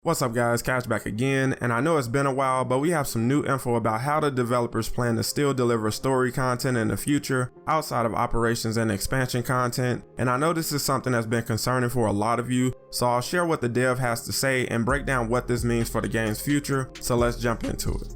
What's up guys, Cash back again, and I know it's been a while, but we have some new info about how the developers plan to still deliver story content in the future outside of operations and expansion content, and I know this is something that's been concerning for a lot of you, so I'll share what the dev has to say and break down what this means for the game's future, so let's jump into it.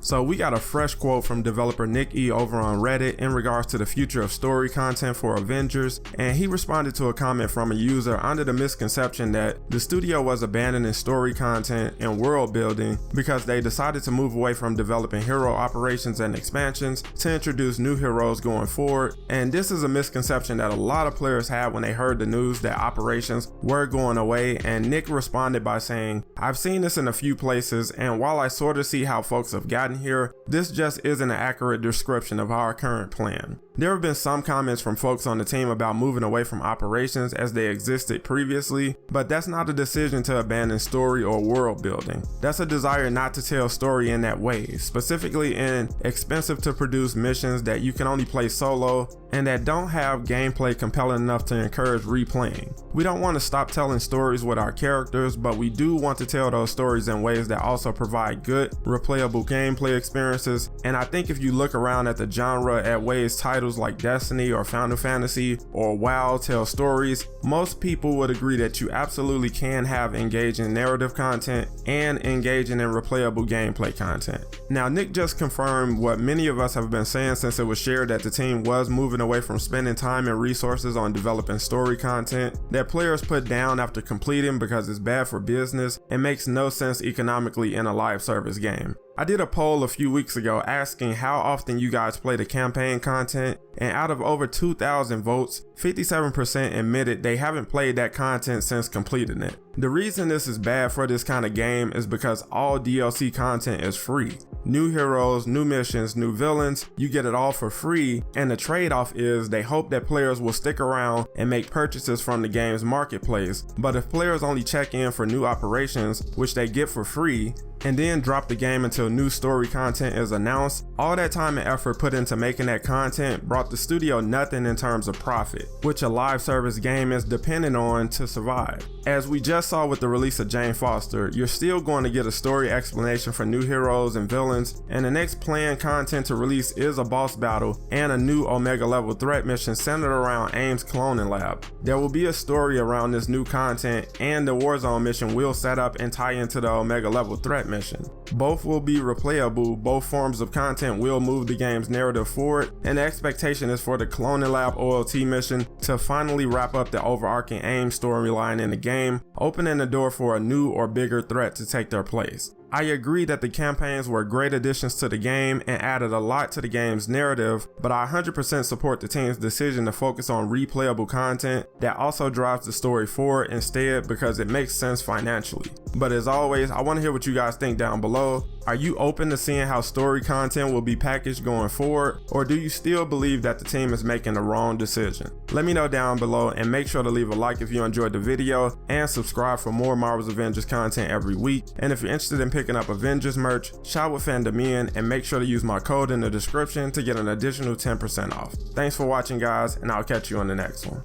So we got a fresh quote from developer Nick E over on Reddit in regards to the future of story content for Avengers, and he responded to a comment from a user under the misconception that the studio was abandoning story content and world building because they decided to move away from developing hero operations and expansions to introduce new heroes going forward, and this is a misconception that a lot of players had when they heard the news that operations were going away, and Nick responded by saying, "I've seen this in a few places, and while I sort of see how folks have gotten here, this just isn't an accurate description of our current plan." There have been some comments from folks on the team about moving away from operations as they existed previously, but that's not a decision to abandon story or world building. That's a desire not to tell story in that way, specifically in expensive to produce missions that you can only play solo and that don't have gameplay compelling enough to encourage replaying. We don't want to stop telling stories with our characters, but we do want to tell those stories in ways that also provide good, replayable gameplay experiences, and I think if you look around at the genre at ways titles like Destiny or Final Fantasy or WoW tell stories, most people would agree that you absolutely can have engaging narrative content and engaging in replayable gameplay content. Now, Nick just confirmed what many of us have been saying since it was shared that the team was moving away from spending time and resources on developing story content that players put down after completing because it's bad for business and makes no sense economically in a live service game. I did a poll a few weeks ago asking how often you guys play the campaign content, and out of over 2,000 votes, 57% admitted they haven't played that content since completing it. The reason this is bad for this kind of game is because all DLC content is free. New heroes, new missions, new villains, you get it all for free, and the trade-off is they hope that players will stick around and make purchases from the game's marketplace, but if players only check in for new operations, which they get for free, and then drop the game until new story content is announced, all that time and effort put into making that content brought the studio nothing in terms of profit, which a live service game is dependent on to survive. As we just saw with the release of Jane Foster, you're still going to get a story explanation for new heroes and villains, and the next planned content to release is a boss battle and a new Omega level threat mission centered around AIM's cloning lab. There will be a story around this new content, and the Warzone mission will set up and tie into the Omega level threat mission. Both will be replayable, both forms of content will move the game's narrative forward, and the expectation is for the Cloning Lab OLT mission to finally wrap up the overarching AIM storyline in the game, opening the door for a new or bigger threat to take their place. I agree that the campaigns were great additions to the game and added a lot to the game's narrative, but I 100% support the team's decision to focus on replayable content that also drives the story forward instead because it makes sense financially. But as always, I want to hear what you guys think down below. Are you open to seeing how story content will be packaged going forward, or do you still believe that the team is making the wrong decision? Let me know down below, and make sure to leave a like if you enjoyed the video and subscribe for more Marvel's Avengers content every week. And if you're interested in picking up Avengers merch, shout with Fandom in, and make sure to use my code in the description to get an additional 10% off. Thanks for watching guys, and I'll catch you on the next one.